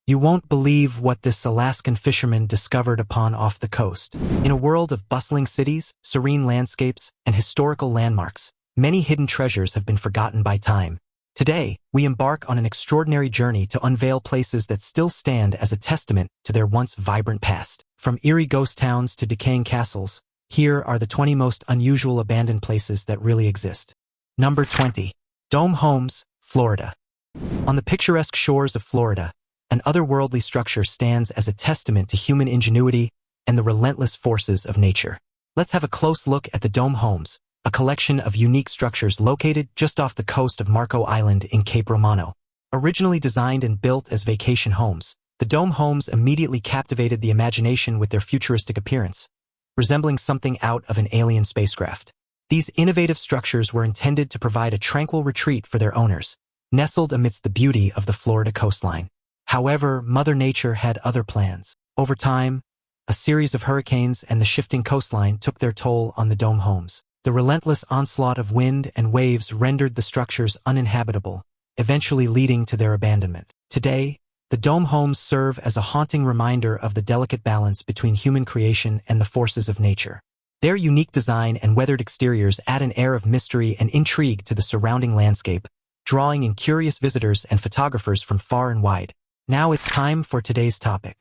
You won't believe what this Alaskan fisherman discovered upon off the coast. In a world of bustling cities, serene landscapes, and historical landmarks, many hidden treasures have been forgotten by time. Today, we embark on an extraordinary journey to unveil places that still stand as a testament to their once vibrant past. From eerie ghost towns to decaying castles, here are the 20 most unusual abandoned places that really exist. Number 20. Dome Homes, Florida. On the picturesque shores of Florida, an otherworldly structure stands as a testament to human ingenuity and the relentless forces of nature. Let's have a close look at the Dome Homes, a collection of unique structures located just off the coast of Marco Island in Cape Romano. Originally designed and built as vacation homes, the Dome Homes immediately captivated the imagination with their futuristic appearance, resembling something out of an alien spacecraft. These innovative structures were intended to provide a tranquil retreat for their owners, nestled amidst the beauty of the Florida coastline. However, Mother Nature had other plans. Over time, a series of hurricanes and the shifting coastline took their toll on the Dome Homes. The relentless onslaught of wind and waves rendered the structures uninhabitable, eventually leading to their abandonment. Today, the Dome Homes serve as a haunting reminder of the delicate balance between human creation and the forces of nature. Their unique design and weathered exteriors add an air of mystery and intrigue to the surrounding landscape, drawing in curious visitors and photographers from far and wide. Now it's time for today's topic.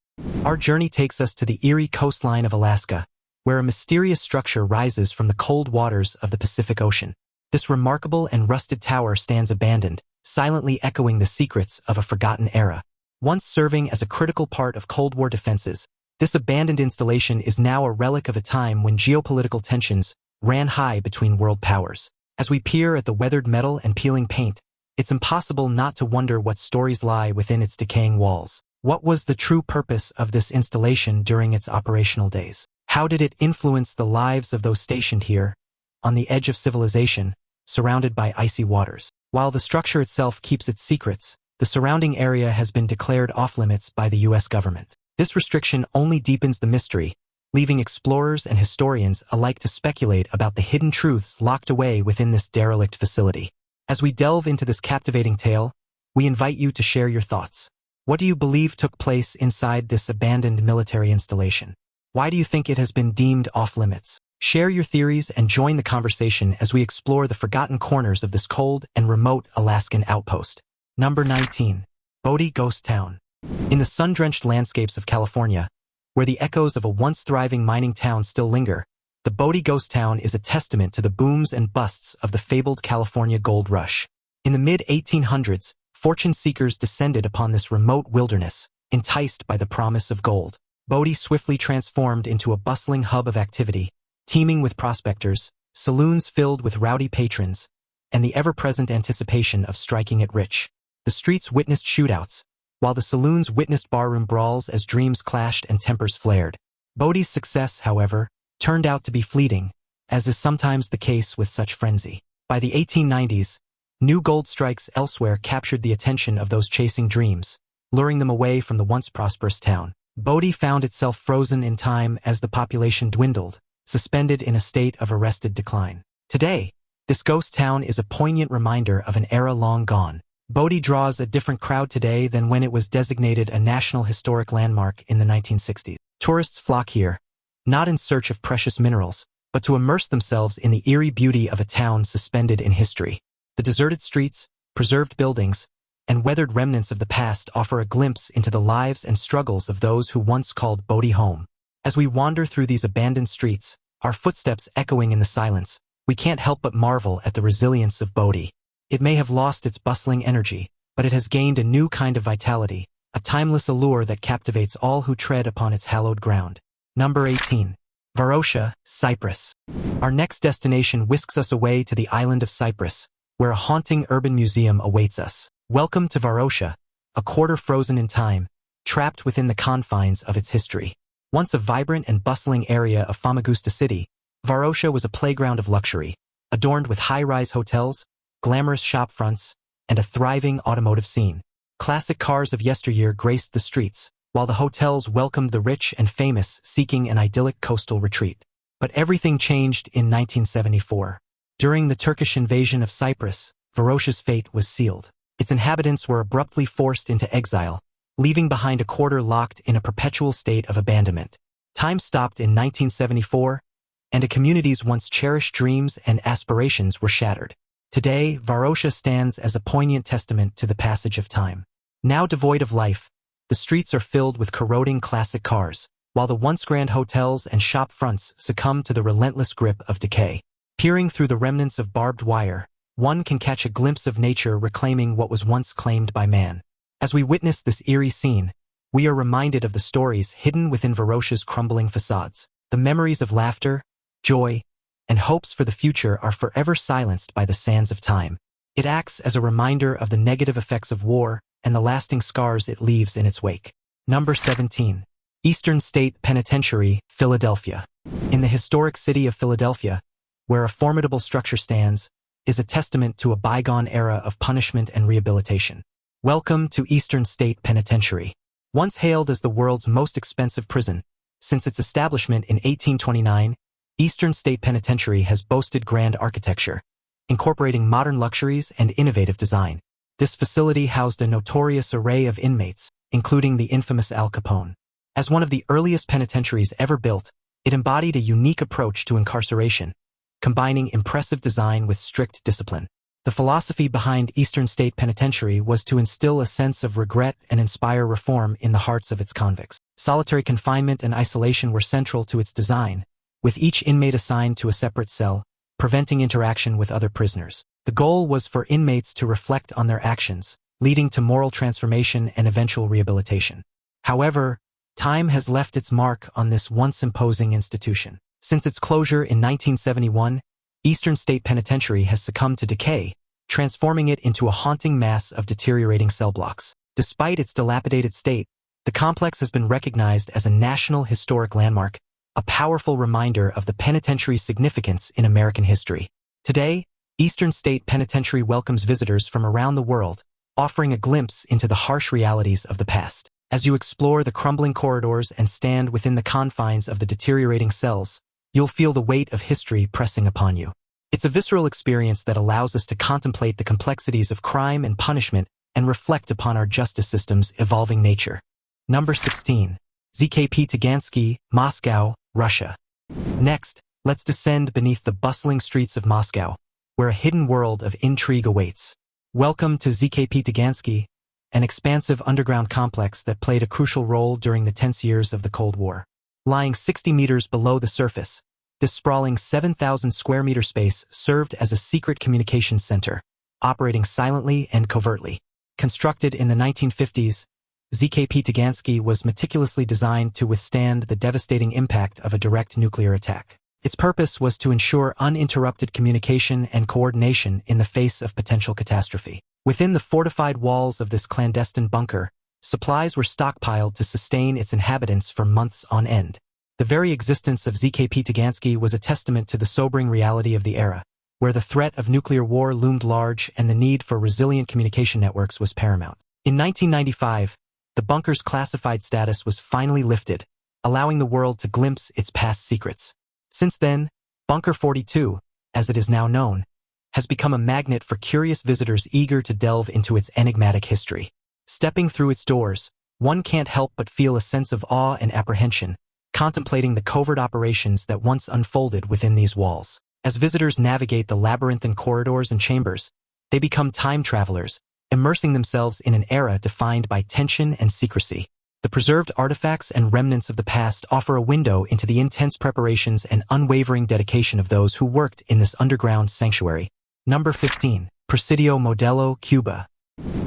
Our journey takes us to the Eerie coastline of Alaska, where a mysterious structure rises from the cold waters of the Pacific Ocean. This remarkable and rusted tower stands abandoned, silently echoing the secrets of a forgotten era. Once serving as a critical part of Cold War defenses, this abandoned installation is now a relic of a time when geopolitical tensions ran high between world powers. As we peer at the weathered metal and peeling paint, it's impossible not to wonder what stories lie within its decaying walls. What was the true purpose of this installation during its operational days? How did it influence the lives of those stationed here, on the edge of civilization, surrounded by icy waters? While the structure itself keeps its secrets, the surrounding area has been declared off-limits by the U.S. government. This restriction only deepens the mystery, leaving explorers and historians alike to speculate about the hidden truths locked away within this derelict facility. As we delve into this captivating tale, we invite you to share your thoughts. What do you believe took place inside this abandoned military installation? Why do you think it has been deemed off-limits? Share your theories and join the conversation as we explore the forgotten corners of this cold and remote Alaskan outpost. Number 19. Bodie Ghost Town. In the sun-drenched landscapes of California, where the echoes of a once-thriving mining town still linger, the Bodie Ghost Town is a testament to the booms and busts of the fabled California gold rush. In the mid-1800s, fortune seekers descended upon this remote wilderness, enticed by the promise of gold. Bodie swiftly transformed into a bustling hub of activity, teeming with prospectors, saloons filled with rowdy patrons, and the ever-present anticipation of striking it rich. The streets witnessed shootouts, while the saloons witnessed barroom brawls as dreams clashed and tempers flared. Bodie's success, however, turned out to be fleeting, as is sometimes the case with such frenzy. By the 1890s, new gold strikes elsewhere captured the attention of those chasing dreams, luring them away from the once prosperous town. Bodie found itself frozen in time as the population dwindled, suspended in a state of arrested decline. Today, this ghost town is a poignant reminder of an era long gone. Bodie draws a different crowd today than when it was designated a National Historic Landmark in the 1960s. Tourists flock here, not in search of precious minerals, but to immerse themselves in the eerie beauty of a town suspended in history. The deserted streets, preserved buildings, and weathered remnants of the past offer a glimpse into the lives and struggles of those who once called Bodie home. As we wander through these abandoned streets, our footsteps echoing in the silence, we can't help but marvel at the resilience of Bodie. It may have lost its bustling energy, but it has gained a new kind of vitality, a timeless allure that captivates all who tread upon its hallowed ground. Number 18. Varosha, Cyprus. Our next destination whisks us away to the island of Cyprus, where a haunting urban museum awaits us. Welcome to Varosha, a quarter frozen in time, trapped within the confines of its history. Once a vibrant and bustling area of Famagusta City, Varosha was a playground of luxury, adorned with high-rise hotels, glamorous shop fronts, and a thriving automotive scene. Classic cars of yesteryear graced the streets, while the hotels welcomed the rich and famous seeking an idyllic coastal retreat. But everything changed in 1974. During the Turkish invasion of Cyprus, Varosha's fate was sealed. Its inhabitants were abruptly forced into exile, leaving behind a quarter locked in a perpetual state of abandonment. Time stopped in 1974, and a community's once cherished dreams and aspirations were shattered. Today, Varosha stands as a poignant testament to the passage of time. Now devoid of life, the streets are filled with corroding classic cars, while the once grand hotels and shop fronts succumb to the relentless grip of decay. Peering through the remnants of barbed wire, one can catch a glimpse of nature reclaiming what was once claimed by man. As we witness this eerie scene, we are reminded of the stories hidden within Varosha's crumbling facades. The memories of laughter, joy, and hopes for the future are forever silenced by the sands of time. It acts as a reminder of the negative effects of war and the lasting scars it leaves in its wake. Number 17. Eastern State Penitentiary, Philadelphia. In the historic city of Philadelphia, where a formidable structure stands, is a testament to a bygone era of punishment and rehabilitation. Welcome to Eastern State Penitentiary. Once hailed as the world's most expensive prison, since its establishment in 1829, Eastern State Penitentiary has boasted grand architecture, incorporating modern luxuries and innovative design. This facility housed a notorious array of inmates, including the infamous Al Capone. As one of the earliest penitentiaries ever built, it embodied a unique approach to incarceration, combining impressive design with strict discipline. The philosophy behind Eastern State Penitentiary was to instill a sense of regret and inspire reform in the hearts of its convicts. Solitary confinement and isolation were central to its design, with each inmate assigned to a separate cell, preventing interaction with other prisoners. The goal was for inmates to reflect on their actions, leading to moral transformation and eventual rehabilitation. However, time has left its mark on this once imposing institution. Since its closure in 1971, Eastern State Penitentiary has succumbed to decay, transforming it into a haunting mass of deteriorating cell blocks. Despite its dilapidated state, the complex has been recognized as a National Historic Landmark, a powerful reminder of the penitentiary's significance in American history. Today, Eastern State Penitentiary welcomes visitors from around the world, offering a glimpse into the harsh realities of the past. As you explore the crumbling corridors and stand within the confines of the deteriorating cells, you'll feel the weight of history pressing upon you. It's a visceral experience that allows us to contemplate the complexities of crime and punishment and reflect upon our justice system's evolving nature. Number 16. ZKP Tagansky, Moscow, Russia. Next, let's descend beneath the bustling streets of Moscow, where a hidden world of intrigue awaits. Welcome to ZKP Tagansky, an expansive underground complex that played a crucial role during the tense years of the Cold War. Lying 60 meters below the surface, this sprawling 7,000 square meter space served as a secret communications center, operating silently and covertly. Constructed in the 1950s, ZKP Tagansky was meticulously designed to withstand the devastating impact of a direct nuclear attack. Its purpose was to ensure uninterrupted communication and coordination in the face of potential catastrophe. Within the fortified walls of this clandestine bunker, supplies were stockpiled to sustain its inhabitants for months on end. The very existence of ZKP Tagansky was a testament to the sobering reality of the era, where the threat of nuclear war loomed large and the need for resilient communication networks was paramount. In 1995, the bunker's classified status was finally lifted, allowing the world to glimpse its past secrets. Since then, Bunker 42, as it is now known, has become a magnet for curious visitors eager to delve into its enigmatic history. Stepping through its doors, one can't help but feel a sense of awe and apprehension, contemplating the covert operations that once unfolded within these walls. As visitors navigate the labyrinthine corridors and chambers, they become time travelers, immersing themselves in an era defined by tension and secrecy. The preserved artifacts and remnants of the past offer a window into the intense preparations and unwavering dedication of those who worked in this underground sanctuary. Number 15. Presidio Modelo, Cuba.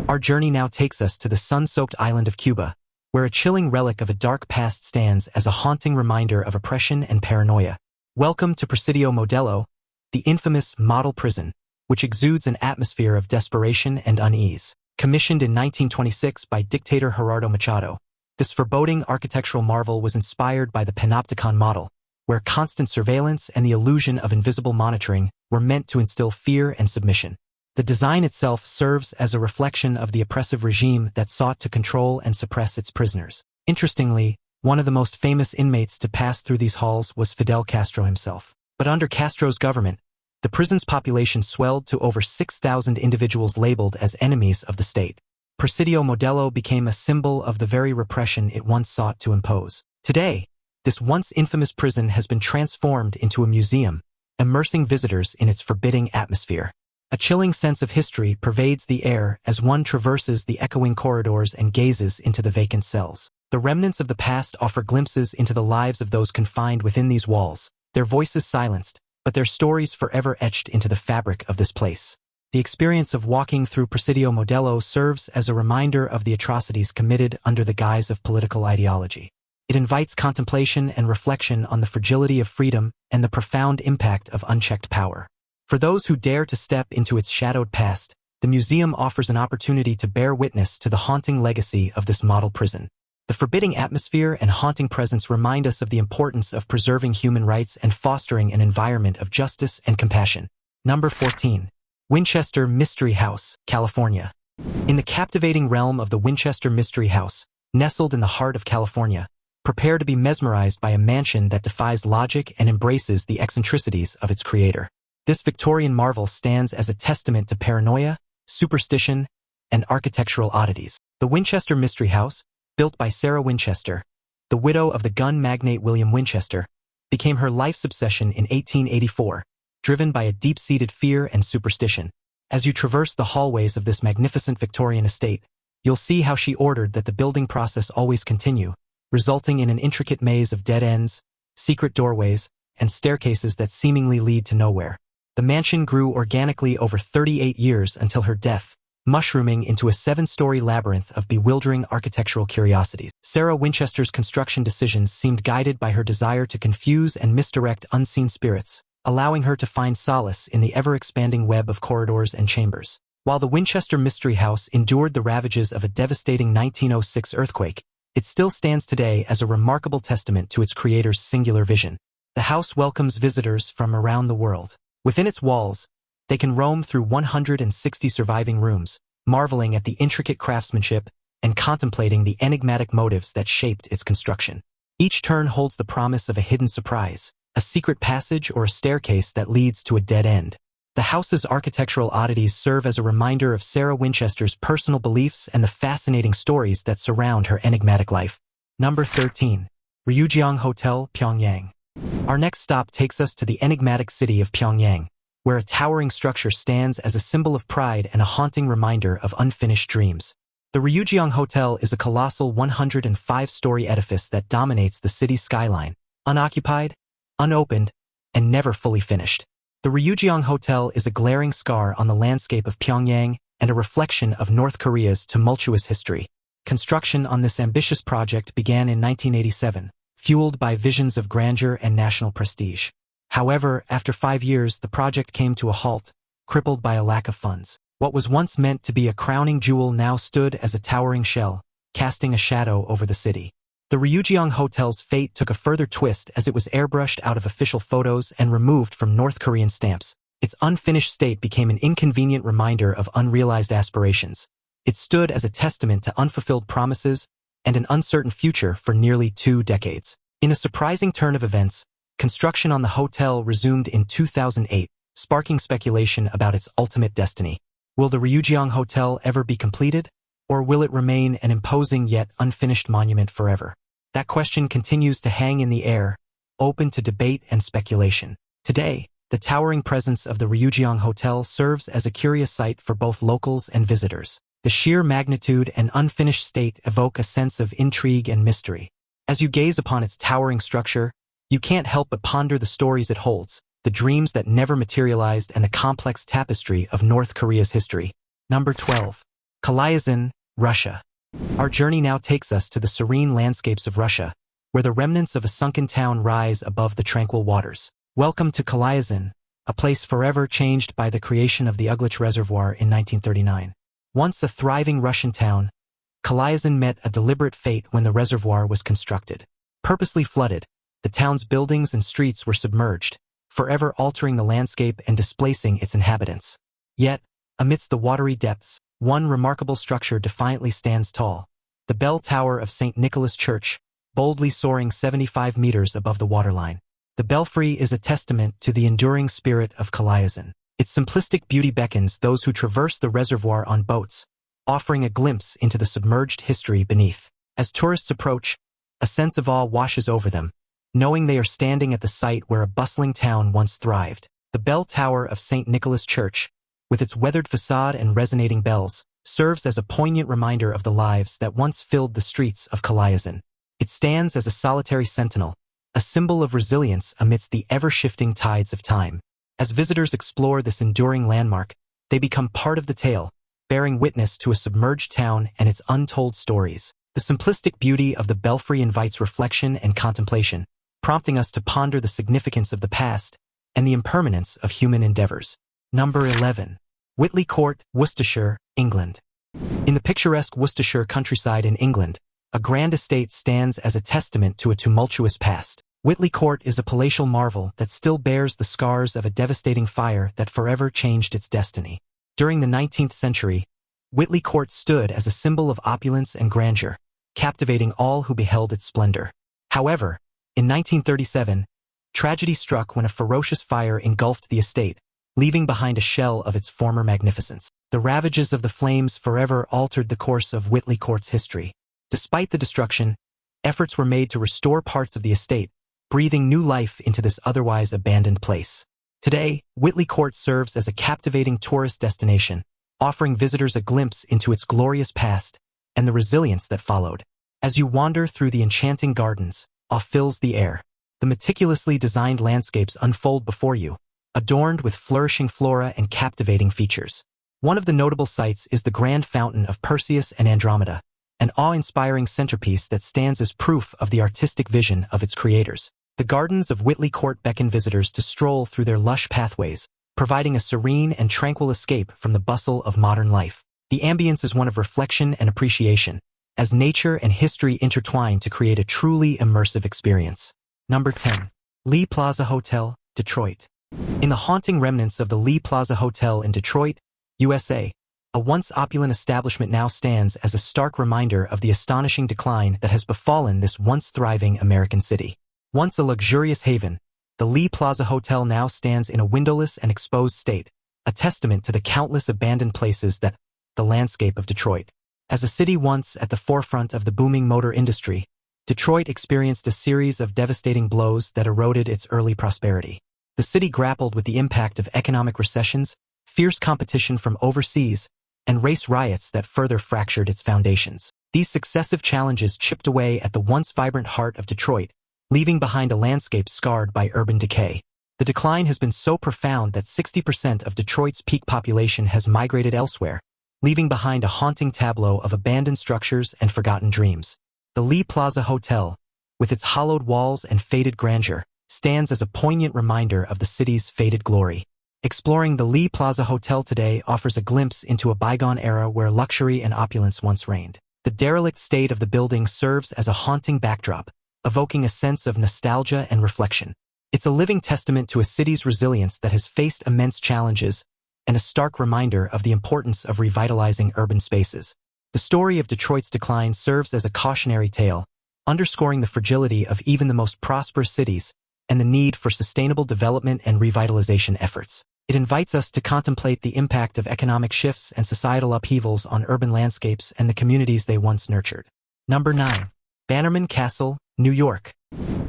Our journey now takes us to the sun-soaked island of Cuba, where a chilling relic of a dark past stands as a haunting reminder of oppression and paranoia. Welcome to Presidio Modelo, the infamous model prison, which exudes an atmosphere of desperation and unease. Commissioned in 1926 by dictator Gerardo Machado, this foreboding architectural marvel was inspired by the Panopticon model, where constant surveillance and the illusion of invisible monitoring were meant to instill fear and submission. The design itself serves as a reflection of the oppressive regime that sought to control and suppress its prisoners. Interestingly, one of the most famous inmates to pass through these halls was Fidel Castro himself. But under Castro's government, the prison's population swelled to over 6,000 individuals labeled as enemies of the state. Presidio Modelo became a symbol of the very repression it once sought to impose. Today, this once infamous prison has been transformed into a museum, immersing visitors in its forbidding atmosphere. A chilling sense of history pervades the air as one traverses the echoing corridors and gazes into the vacant cells. The remnants of the past offer glimpses into the lives of those confined within these walls, their voices silenced, but their stories forever etched into the fabric of this place. The experience of walking through Presidio Modelo serves as a reminder of the atrocities committed under the guise of political ideology. It invites contemplation and reflection on the fragility of freedom and the profound impact of unchecked power. For those who dare to step into its shadowed past, the museum offers an opportunity to bear witness to the haunting legacy of this model prison. The forbidding atmosphere and haunting presence remind us of the importance of preserving human rights and fostering an environment of justice and compassion. Number 14. Winchester Mystery House, California. In the captivating realm of the Winchester Mystery House, nestled in the heart of California, prepare to be mesmerized by a mansion that defies logic and embraces the eccentricities of its creator. This Victorian marvel stands as a testament to paranoia, superstition, and architectural oddities. The Winchester Mystery House, built by Sarah Winchester, the widow of the gun magnate William Winchester, became her life's obsession in 1884, driven by a deep-seated fear and superstition. As you traverse the hallways of this magnificent Victorian estate, you'll see how she ordered that the building process always continue, resulting in an intricate maze of dead ends, secret doorways, and staircases that seemingly lead to nowhere. The mansion grew organically over 38 years until her death, mushrooming into a 7-story labyrinth of bewildering architectural curiosities. Sarah Winchester's construction decisions seemed guided by her desire to confuse and misdirect unseen spirits, allowing her to find solace in the ever-expanding web of corridors and chambers. While the Winchester Mystery House endured the ravages of a devastating 1906 earthquake, it still stands today as a remarkable testament to its creator's singular vision. The house welcomes visitors from around the world. Within its walls, they can roam through 160 surviving rooms, marveling at the intricate craftsmanship and contemplating the enigmatic motives that shaped its construction. Each turn holds the promise of a hidden surprise, a secret passage or a staircase that leads to a dead end. The house's architectural oddities serve as a reminder of Sarah Winchester's personal beliefs and the fascinating stories that surround her enigmatic life. Number 13. Ryugyong Hotel, Pyongyang. Our next stop takes us to the enigmatic city of Pyongyang, where a towering structure stands as a symbol of pride and a haunting reminder of unfinished dreams. The Ryugyong Hotel is a colossal 105-story edifice that dominates the city's skyline, unoccupied, unopened, and never fully finished. The Ryugyong Hotel is a glaring scar on the landscape of Pyongyang and a reflection of North Korea's tumultuous history. Construction on this ambitious project began in 1987, fueled by visions of grandeur and national prestige. However, after 5 years, the project came to a halt, crippled by a lack of funds. What was once meant to be a crowning jewel now stood as a towering shell, casting a shadow over the city. The Ryugyong Hotel's fate took a further twist as it was airbrushed out of official photos and removed from North Korean stamps. Its unfinished state became an inconvenient reminder of unrealized aspirations. It stood as a testament to unfulfilled promises and an uncertain future for nearly 2 decades. In a surprising turn of events, construction on the hotel resumed in 2008, sparking speculation about its ultimate destiny. Will the Ryugyong Hotel ever be completed, or will it remain an imposing yet unfinished monument forever? That question continues to hang in the air, open to debate and speculation. Today, the towering presence of the Ryugyong Hotel serves as a curious sight for both locals and visitors. The sheer magnitude and unfinished state evoke a sense of intrigue and mystery. As you gaze upon its towering structure, you can't help but ponder the stories it holds, the dreams that never materialized, and the complex tapestry of North Korea's history. Number 12. Kalyazin, Russia. Our journey now takes us to the serene landscapes of Russia, where the remnants of a sunken town rise above the tranquil waters. Welcome to Kalyazin, a place forever changed by the creation of the Uglich Reservoir in 1939. Once a thriving Russian town, Kalyazin met a deliberate fate when the reservoir was constructed. Purposely flooded, the town's buildings and streets were submerged, forever altering the landscape and displacing its inhabitants. Yet, amidst the watery depths, one remarkable structure defiantly stands tall, the bell tower of St. Nicholas Church, boldly soaring 75 meters above the waterline. The belfry is a testament to the enduring spirit of Kalyazin. Its simplistic beauty beckons those who traverse the reservoir on boats, offering a glimpse into the submerged history beneath. As tourists approach, a sense of awe washes over them, knowing they are standing at the site where a bustling town once thrived. The bell tower of St. Nicholas Church, with its weathered facade and resonating bells, serves as a poignant reminder of the lives that once filled the streets of Kalyazin. It stands as a solitary sentinel, a symbol of resilience amidst the ever-shifting tides of time. As visitors explore this enduring landmark, they become part of the tale, bearing witness to a submerged town and its untold stories. The simplistic beauty of the belfry invites reflection and contemplation, prompting us to ponder the significance of the past and the impermanence of human endeavors. Number 11. Whitley Court, Worcestershire, England. In the picturesque Worcestershire countryside in England, a grand estate stands as a testament to a tumultuous past. Whitley Court is a palatial marvel that still bears the scars of a devastating fire that forever changed its destiny. During the 19th century, Whitley Court stood as a symbol of opulence and grandeur, captivating all who beheld its splendor. However, in 1937, tragedy struck when a ferocious fire engulfed the estate, leaving behind a shell of its former magnificence. The ravages of the flames forever altered the course of Whitley Court's history. Despite the destruction, efforts were made to restore parts of the estate, breathing new life into this otherwise abandoned place. Today, Whitley Court serves as a captivating tourist destination, offering visitors a glimpse into its glorious past and the resilience that followed. As you wander through the enchanting gardens, awe fills the air. The meticulously designed landscapes unfold before you, adorned with flourishing flora and captivating features. One of the notable sights is the Grand Fountain of Perseus and Andromeda, an awe-inspiring centerpiece that stands as proof of the artistic vision of its creators. The gardens of Whitley Court beckon visitors to stroll through their lush pathways, providing a serene and tranquil escape from the bustle of modern life. The ambience is one of reflection and appreciation, as nature and history intertwine to create a truly immersive experience. Number 10. Lee Plaza Hotel, Detroit. In the haunting remnants of the Lee Plaza Hotel in Detroit, USA, a once opulent establishment now stands as a stark reminder of the astonishing decline that has befallen this once thriving American city. Once a luxurious haven, the Lee Plaza Hotel now stands in a windowless and exposed state, a testament to the countless abandoned places that the landscape of Detroit. As a city once at the forefront of the booming motor industry, Detroit experienced a series of devastating blows that eroded its early prosperity. The city grappled with the impact of economic recessions, fierce competition from overseas, and race riots that further fractured its foundations. These successive challenges chipped away at the once vibrant heart of Detroit, leaving behind a landscape scarred by urban decay. The decline has been so profound that 60% of Detroit's peak population has migrated elsewhere, leaving behind a haunting tableau of abandoned structures and forgotten dreams. The Lee Plaza Hotel, with its hollowed walls and faded grandeur, stands as a poignant reminder of the city's faded glory. Exploring the Lee Plaza Hotel today offers a glimpse into a bygone era where luxury and opulence once reigned. The derelict state of the building serves as a haunting backdrop, evoking a sense of nostalgia and reflection. It's a living testament to a city's resilience that has faced immense challenges and a stark reminder of the importance of revitalizing urban spaces. The story of Detroit's decline serves as a cautionary tale, underscoring the fragility of even the most prosperous cities and the need for sustainable development and revitalization efforts. It invites us to contemplate the impact of economic shifts and societal upheavals on urban landscapes and the communities they once nurtured. Number 9. Bannerman Castle, New York.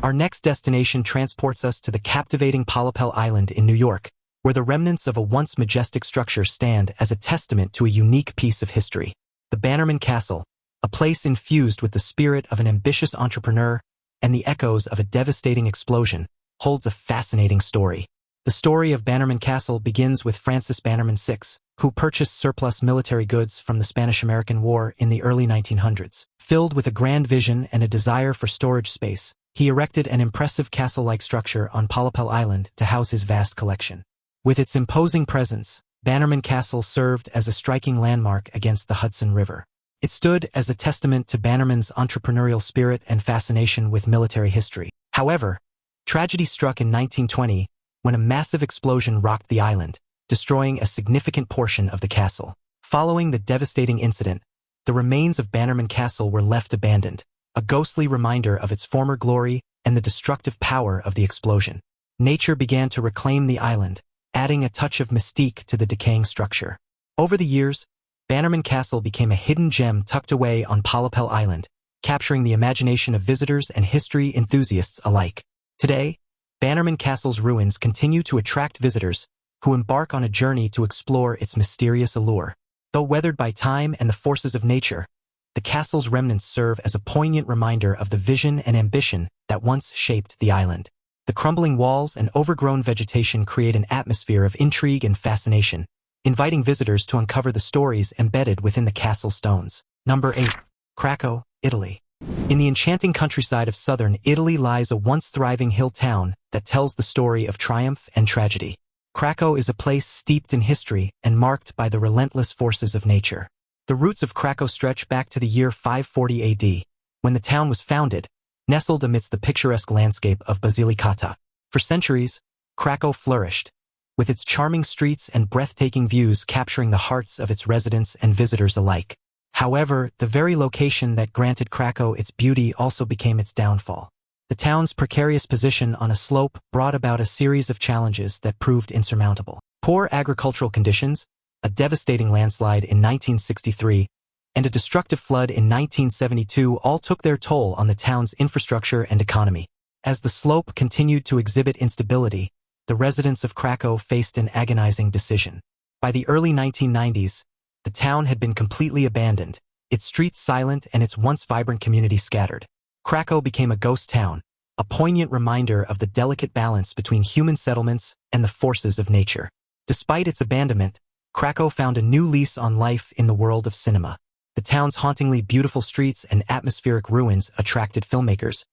Our next destination transports us to the captivating Palapel Island in New York, where the remnants of a once majestic structure stand as a testament to a unique piece of history. The Bannerman Castle, a place infused with the spirit of an ambitious entrepreneur and the echoes of a devastating explosion, holds a fascinating story. The story of Bannerman Castle begins with Francis Bannerman VI, who purchased surplus military goods from the Spanish-American War in the early 1900s. Filled with a grand vision and a desire for storage space, he erected an impressive castle-like structure on Palapel Island to house his vast collection. With its imposing presence, Bannerman Castle served as a striking landmark against the Hudson River. It stood as a testament to Bannerman's entrepreneurial spirit and fascination with military history. However, tragedy struck in 1920 when a massive explosion rocked the island, destroying a significant portion of the castle. Following the devastating incident, the remains of Bannerman Castle were left abandoned, a ghostly reminder of its former glory and the destructive power of the explosion. Nature began to reclaim the island, adding a touch of mystique to the decaying structure. Over the years, Bannerman Castle became a hidden gem tucked away on Palapel Island, capturing the imagination of visitors and history enthusiasts alike. Today, Bannerman Castle's ruins continue to attract visitors who embark on a journey to explore its mysterious allure. Though weathered by time and the forces of nature, the castle's remnants serve as a poignant reminder of the vision and ambition that once shaped the island. The crumbling walls and overgrown vegetation create an atmosphere of intrigue and fascination, inviting visitors to uncover the stories embedded within the castle stones. Number 8. Craco, Italy. In the enchanting countryside of southern Italy lies a once thriving hill town that tells the story of triumph and tragedy. Craco is a place steeped in history and marked by the relentless forces of nature. The roots of Craco stretch back to the year 540 AD, when the town was founded, nestled amidst the picturesque landscape of Basilicata. For centuries, Craco flourished, with its charming streets and breathtaking views capturing the hearts of its residents and visitors alike. However, the very location that granted Craco its beauty also became its downfall. The town's precarious position on a slope brought about a series of challenges that proved insurmountable. Poor agricultural conditions, a devastating landslide in 1963, and a destructive flood in 1972 all took their toll on the town's infrastructure and economy. As the slope continued to exhibit instability, the residents of Craco faced an agonizing decision. By the early 1990s, the town had been completely abandoned, its streets silent and its once vibrant community scattered. Craco became a ghost town, a poignant reminder of the delicate balance between human settlements and the forces of nature. Despite its abandonment, Craco found a new lease on life in the world of cinema. The town's hauntingly beautiful streets and atmospheric ruins attracted filmmakers,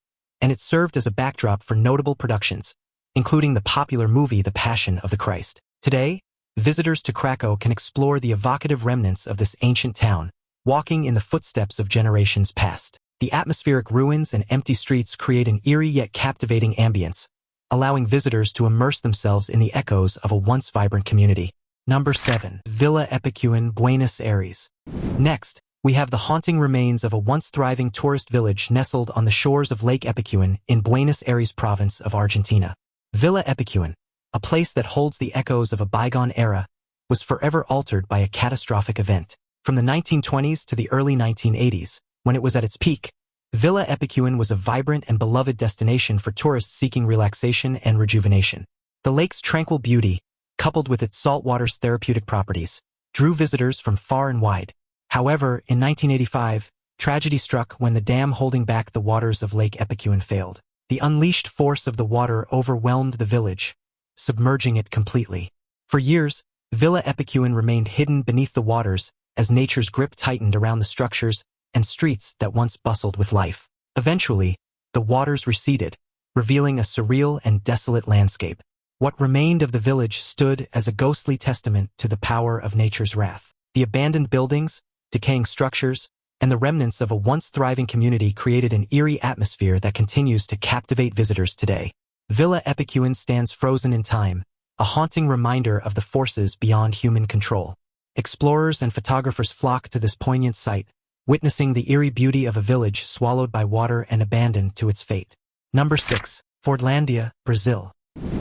and it served as a backdrop for notable productions, including the popular movie The Passion of the Christ. Today, visitors to Craco can explore the evocative remnants of this ancient town, walking in the footsteps of generations past. The atmospheric ruins and empty streets create an eerie yet captivating ambience, allowing visitors to immerse themselves in the echoes of a once vibrant community. Number 7. Villa Epecuen, Buenos Aires. Next, we have the haunting remains of a once thriving tourist village nestled on the shores of Lake Epecuen in Buenos Aires province of Argentina. Villa Epecuen, a place that holds the echoes of a bygone era, was forever altered by a catastrophic event. From the 1920s to the early 1980s, when it was at its peak, Villa Epecuen was a vibrant and beloved destination for tourists seeking relaxation and rejuvenation. The lake's tranquil beauty, coupled with its saltwater's therapeutic properties, drew visitors from far and wide. However, in 1985, tragedy struck when the dam holding back the waters of Lake Epecuen failed. The unleashed force of the water overwhelmed the village, submerging it completely. For years, Villa Epecuen remained hidden beneath the waters as nature's grip tightened around the structures and streets that once bustled with life. Eventually, the waters receded, revealing a surreal and desolate landscape. What remained of the village stood as a ghostly testament to the power of nature's wrath. The abandoned buildings, decaying structures, and the remnants of a once thriving community created an eerie atmosphere that continues to captivate visitors today. Villa Epecuen stands frozen in time, a haunting reminder of the forces beyond human control. Explorers and photographers flock to this poignant site, witnessing the eerie beauty of a village swallowed by water and abandoned to its fate. Number 6. Fordlandia, Brazil.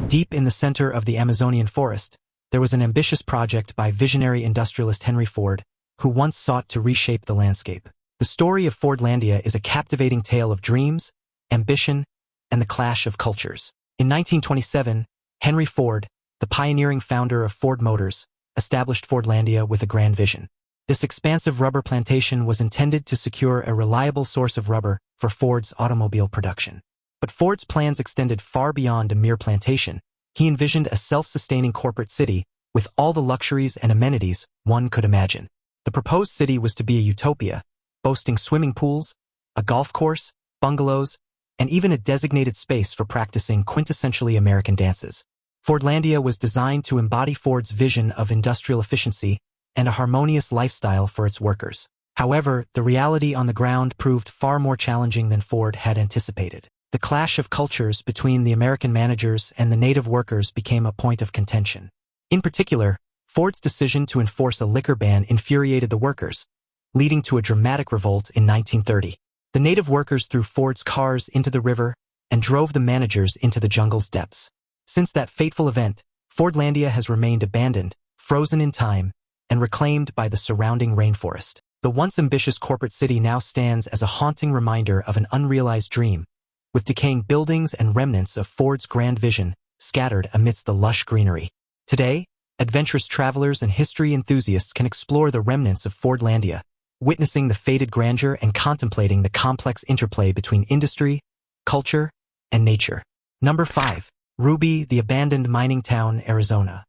Deep in the center of the Amazonian forest, there was an ambitious project by visionary industrialist Henry Ford, who once sought to reshape the landscape. The story of Fordlandia is a captivating tale of dreams, ambition, and the clash of cultures. In 1927, Henry Ford, the pioneering founder of Ford Motors, established Fordlandia with a grand vision. This expansive rubber plantation was intended to secure a reliable source of rubber for Ford's automobile production. But Ford's plans extended far beyond a mere plantation. He envisioned a self-sustaining corporate city with all the luxuries and amenities one could imagine. The proposed city was to be a utopia, boasting swimming pools, a golf course, bungalows, and even a designated space for practicing quintessentially American dances. Fordlandia was designed to embody Ford's vision of industrial efficiency and a harmonious lifestyle for its workers. However, the reality on the ground proved far more challenging than Ford had anticipated. The clash of cultures between the American managers and the native workers became a point of contention. In particular, Ford's decision to enforce a liquor ban infuriated the workers, leading to a dramatic revolt in 1930. The native workers threw Ford's cars into the river and drove the managers into the jungle's depths. Since that fateful event, Fordlandia has remained abandoned, frozen in time, and reclaimed by the surrounding rainforest. The once ambitious corporate city now stands as a haunting reminder of an unrealized dream, with decaying buildings and remnants of Ford's grand vision scattered amidst the lush greenery. Today, adventurous travelers and history enthusiasts can explore the remnants of Fordlandia, witnessing the faded grandeur and contemplating the complex interplay between industry, culture, and nature. Number 5. Ruby, the abandoned mining town, Arizona.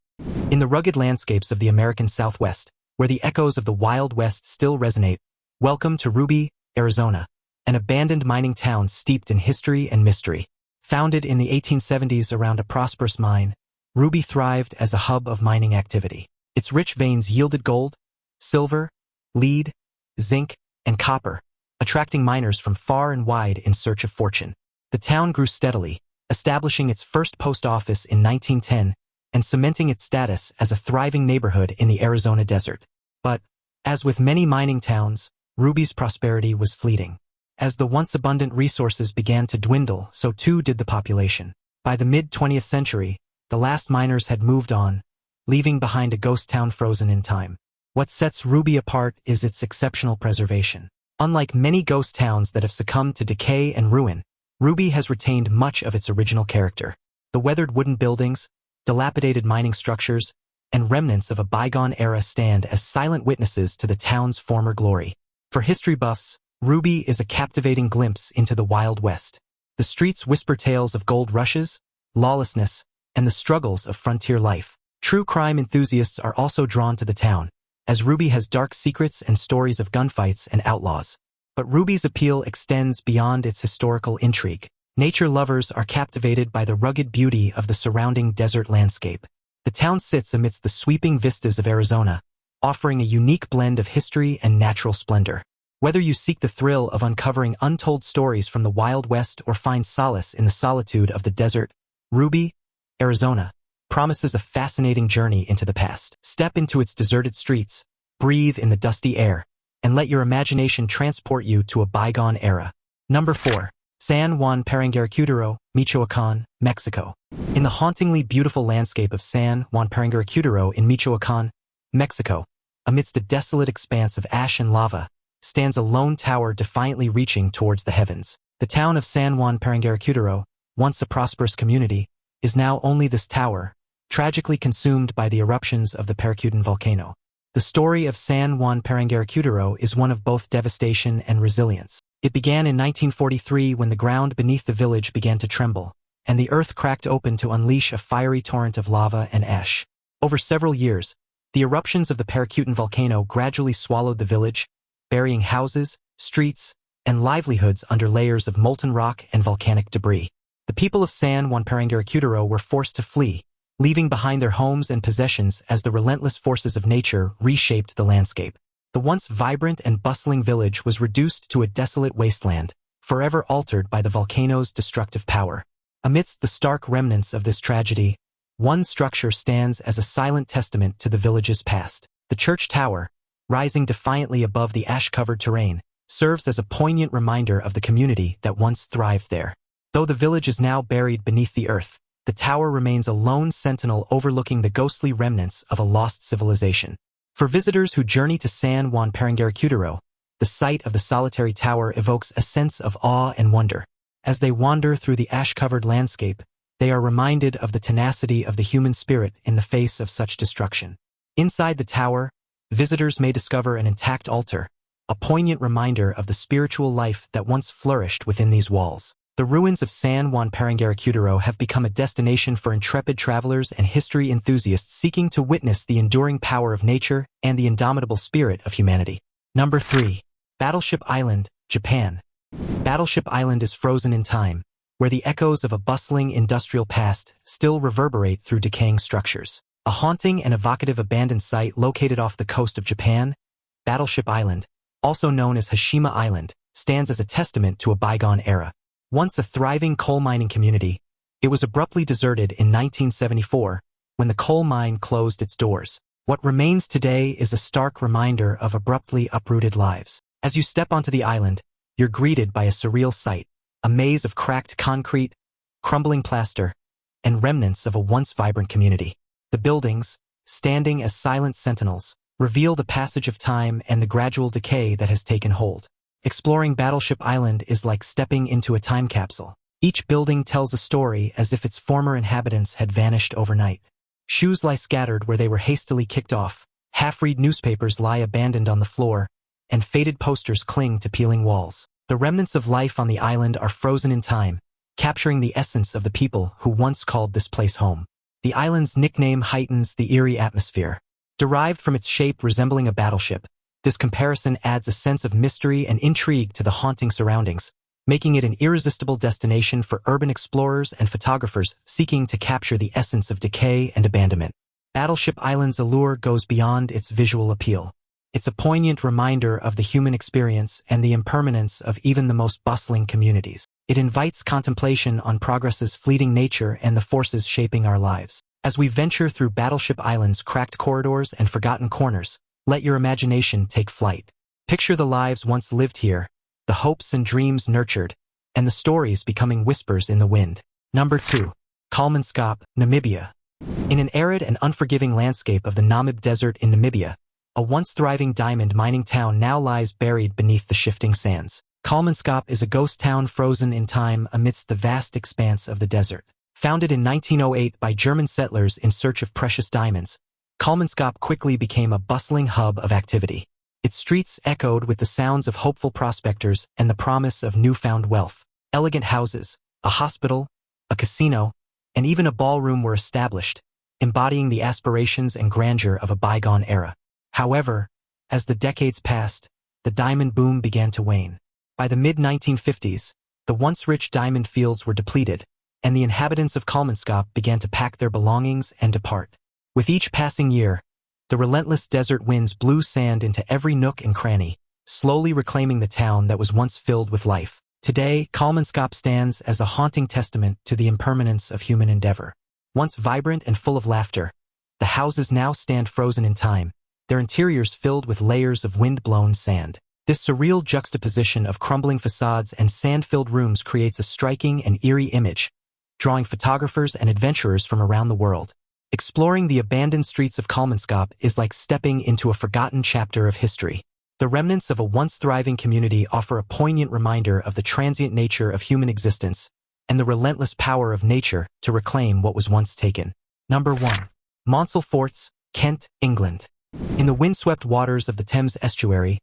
In the rugged landscapes of the American Southwest, where the echoes of the Wild West still resonate, welcome to Ruby, Arizona, an abandoned mining town steeped in history and mystery. Founded in the 1870s around a prosperous mine, Ruby thrived as a hub of mining activity. Its rich veins yielded gold, silver, lead, zinc, and copper, attracting miners from far and wide in search of fortune. The town grew steadily, establishing its first post office in 1910 and cementing its status as a thriving neighborhood in the Arizona desert. But, as with many mining towns, Ruby's prosperity was fleeting. As the once abundant resources began to dwindle, so too did the population. By the mid-20th century, the last miners had moved on, leaving behind a ghost town frozen in time. What sets Ruby apart is its exceptional preservation. Unlike many ghost towns that have succumbed to decay and ruin, Ruby has retained much of its original character. The weathered wooden buildings, dilapidated mining structures, and remnants of a bygone era stand as silent witnesses to the town's former glory. For history buffs, Ruby is a captivating glimpse into the Wild West. The streets whisper tales of gold rushes, lawlessness, and the struggles of frontier life. True crime enthusiasts are also drawn to the town, as Ruby has dark secrets and stories of gunfights and outlaws. But Ruby's appeal extends beyond its historical intrigue. Nature lovers are captivated by the rugged beauty of the surrounding desert landscape. The town sits amidst the sweeping vistas of Arizona, offering a unique blend of history and natural splendor. Whether you seek the thrill of uncovering untold stories from the Wild West or find solace in the solitude of the desert, Ruby, Arizona, promises a fascinating journey into the past. Step into its deserted streets, breathe in the dusty air, and let your imagination transport you to a bygone era. Number 4. San Juan Parangaricutiro, Michoacán, Mexico. In the hauntingly beautiful landscape of San Juan Parangaricutiro in Michoacán, Mexico, amidst a desolate expanse of ash and lava, stands a lone tower defiantly reaching towards the heavens. The town of San Juan Parangaricutiro, once a prosperous community, is now only this tower, tragically consumed by the eruptions of the Paracutan volcano. The story of San Juan Parangaricutiro is one of both devastation and resilience. It began in 1943 when the ground beneath the village began to tremble, and the earth cracked open to unleash a fiery torrent of lava and ash. Over several years, the eruptions of the Paracutan volcano gradually swallowed the village, burying houses, streets, and livelihoods under layers of molten rock and volcanic debris. The people of San Juan Parangaricutiro were forced to flee, leaving behind their homes and possessions as the relentless forces of nature reshaped the landscape. The once vibrant and bustling village was reduced to a desolate wasteland, forever altered by the volcano's destructive power. Amidst the stark remnants of this tragedy, one structure stands as a silent testament to the village's past. The church tower, rising defiantly above the ash-covered terrain, serves as a poignant reminder of the community that once thrived there. Though the village is now buried beneath the earth, the tower remains a lone sentinel overlooking the ghostly remnants of a lost civilization. For visitors who journey to San Juan Parangaricutiro, the sight of the solitary tower evokes a sense of awe and wonder. As they wander through the ash-covered landscape, they are reminded of the tenacity of the human spirit in the face of such destruction. Inside the tower, visitors may discover an intact altar, a poignant reminder of the spiritual life that once flourished within these walls. The ruins of San Juan Parangaricutiro have become a destination for intrepid travelers and history enthusiasts seeking to witness the enduring power of nature and the indomitable spirit of humanity. Number 3. Battleship Island, Japan. Battleship Island is frozen in time, where the echoes of a bustling industrial past still reverberate through decaying structures. A haunting and evocative abandoned site located off the coast of Japan, Battleship Island, also known as Hashima Island, stands as a testament to a bygone era. Once a thriving coal mining community, it was abruptly deserted in 1974 when the coal mine closed its doors. What remains today is a stark reminder of abruptly uprooted lives. As you step onto the island, you're greeted by a surreal sight, a maze of cracked concrete, crumbling plaster, and remnants of a once vibrant community. The buildings, standing as silent sentinels, reveal the passage of time and the gradual decay that has taken hold. Exploring Battleship Island is like stepping into a time capsule. Each building tells a story as if its former inhabitants had vanished overnight. Shoes lie scattered where they were hastily kicked off, half-read newspapers lie abandoned on the floor, and faded posters cling to peeling walls. The remnants of life on the island are frozen in time, capturing the essence of the people who once called this place home. The island's nickname heightens the eerie atmosphere. Derived from its shape resembling a battleship, this comparison adds a sense of mystery and intrigue to the haunting surroundings, making it an irresistible destination for urban explorers and photographers seeking to capture the essence of decay and abandonment. Battleship Island's allure goes beyond its visual appeal. It's a poignant reminder of the human experience and the impermanence of even the most bustling communities. It invites contemplation on progress's fleeting nature and the forces shaping our lives. As we venture through Battleship Island's cracked corridors and forgotten corners, let your imagination take flight. Picture the lives once lived here, the hopes and dreams nurtured, and the stories becoming whispers in the wind. Number 2. Kolmanskop, Namibia. In an arid and unforgiving landscape of the Namib Desert in Namibia, a once thriving diamond mining town now lies buried beneath the shifting sands. Kolmanskop is a ghost town frozen in time amidst the vast expanse of the desert. Founded in 1908 by German settlers in search of precious diamonds, Kolmanskop quickly became a bustling hub of activity. Its streets echoed with the sounds of hopeful prospectors and the promise of newfound wealth. Elegant houses, a hospital, a casino, and even a ballroom were established, embodying the aspirations and grandeur of a bygone era. However, as the decades passed, the diamond boom began to wane. By the mid-1950s, the once rich diamond fields were depleted, and the inhabitants of Kolmanskop began to pack their belongings and depart. With each passing year, the relentless desert winds blew sand into every nook and cranny, slowly reclaiming the town that was once filled with life. Today, Kolmanskop stands as a haunting testament to the impermanence of human endeavor. Once vibrant and full of laughter, the houses now stand frozen in time, their interiors filled with layers of wind-blown sand. This surreal juxtaposition of crumbling facades and sand-filled rooms creates a striking and eerie image, drawing photographers and adventurers from around the world. Exploring the abandoned streets of Kolmanskop is like stepping into a forgotten chapter of history. The remnants of a once thriving community offer a poignant reminder of the transient nature of human existence and the relentless power of nature to reclaim what was once taken. Number 1. Maunsell Forts, Kent, England. In the windswept waters of the Thames estuary,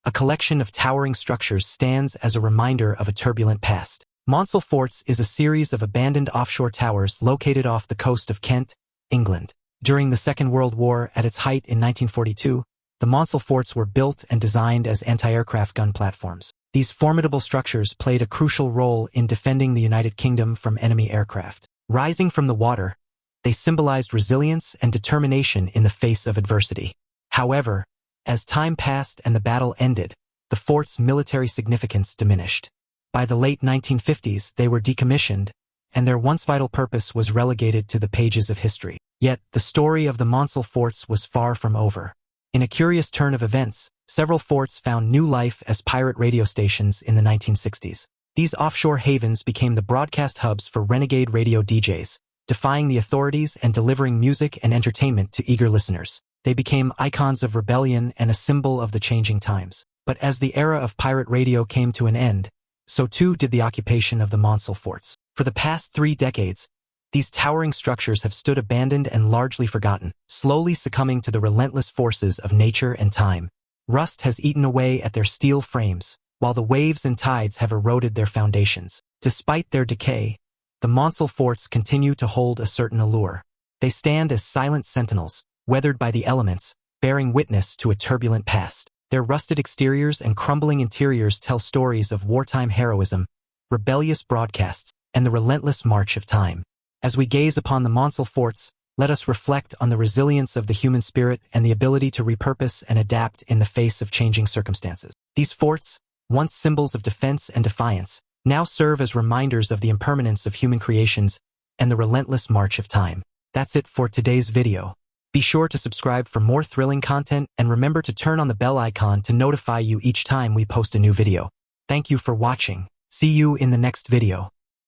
a collection of towering structures stands as a reminder of a turbulent past. Maunsell Forts is a series of abandoned offshore towers located off the coast of Kent, England. During the Second World War, at its height in 1942, the Maunsell Forts were built and designed as anti-aircraft gun platforms. These formidable structures played a crucial role in defending the United Kingdom from enemy aircraft. Rising from the water, they symbolized resilience and determination in the face of adversity. However, as time passed and the battle ended, the fort's military significance diminished. By the late 1950s, they were decommissioned, and their once vital purpose was relegated to the pages of history. Yet, the story of the Maunsell Forts was far from over. In a curious turn of events, several forts found new life as pirate radio stations in the 1960s. These offshore havens became the broadcast hubs for renegade radio DJs, defying the authorities and delivering music and entertainment to eager listeners. They became icons of rebellion and a symbol of the changing times. But as the era of pirate radio came to an end, so too did the occupation of the Maunsell Forts. For the past 3 decades, these towering structures have stood abandoned and largely forgotten, slowly succumbing to the relentless forces of nature and time. Rust has eaten away at their steel frames, while the waves and tides have eroded their foundations. Despite their decay, the Maunsell Forts continue to hold a certain allure. They stand as silent sentinels, weathered by the elements, bearing witness to a turbulent past. Their rusted exteriors and crumbling interiors tell stories of wartime heroism, rebellious broadcasts, and the relentless march of time. As we gaze upon the Maunsell Forts, let us reflect on the resilience of the human spirit and the ability to repurpose and adapt in the face of changing circumstances. These forts, once symbols of defense and defiance, now serve as reminders of the impermanence of human creations and the relentless march of time. That's it for today's video. Be sure to subscribe for more thrilling content and remember to turn on the bell icon to notify you each time we post a new video. Thank you for watching. See you in the next video.